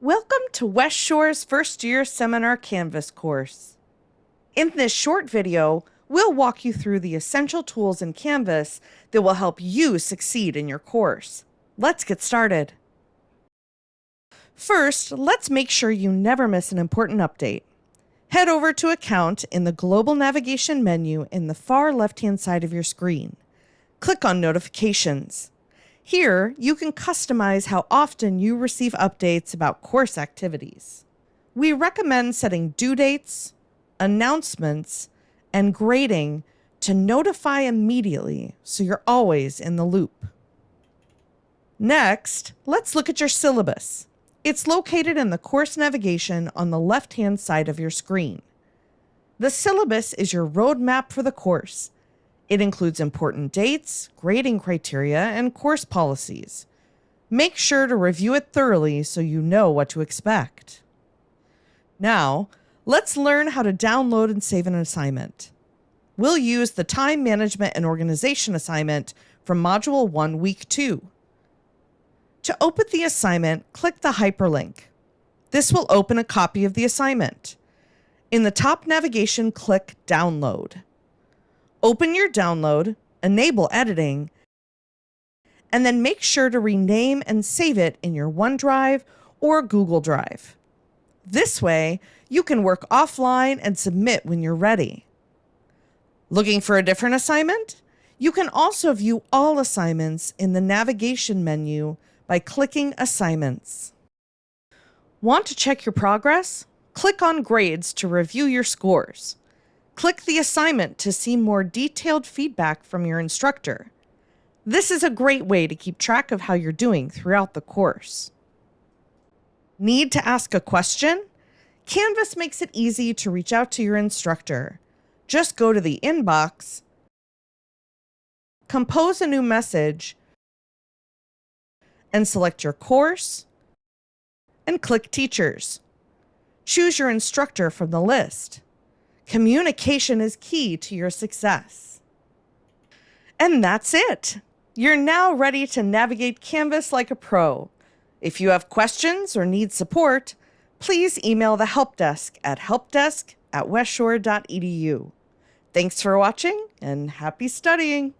Welcome to West Shore's first year seminar Canvas course. In this short video, we'll walk you through the essential tools in Canvas that will help you succeed in your course. Let's get started. First, let's make sure you never miss an important update. Head over to Account in the Global Navigation menu in the far left-hand side of your screen. Click on Notifications. Here, you can customize how often you receive updates about course activities. We recommend setting due dates, announcements, and grading to notify immediately so you're always in the loop. Next, let's look at your syllabus. It's located in the course navigation on the left-hand side of your screen. The syllabus is your roadmap for the course. It includes important dates, grading criteria, and course policies. Make sure to review it thoroughly so you know what to expect. Now, let's learn how to download and save an assignment. We'll use the Time Management and Organization assignment from Module 1, Week 2. To open the assignment, click the hyperlink. This will open a copy of the assignment. In the top navigation, click Download. Open your download, enable editing, and then make sure to rename and save it in your OneDrive or Google Drive. This way, you can work offline and submit when you're ready. Looking for a different assignment? You can also view all assignments in the navigation menu by clicking Assignments. Want to check your progress? Click on Grades to review your scores. Click the assignment to see more detailed feedback from your instructor. This is a great way to keep track of how you're doing throughout the course. Need to ask a question? Canvas makes it easy to reach out to your instructor. Just go to the inbox, compose a new message, and select your course, and click Teachers. Choose your instructor from the list. Communication is key to your success. And that's it. You're now ready to navigate Canvas like a pro. If you have questions or need support, please email the help desk at helpdesk@westshore.edu. Thanks for watching and happy studying.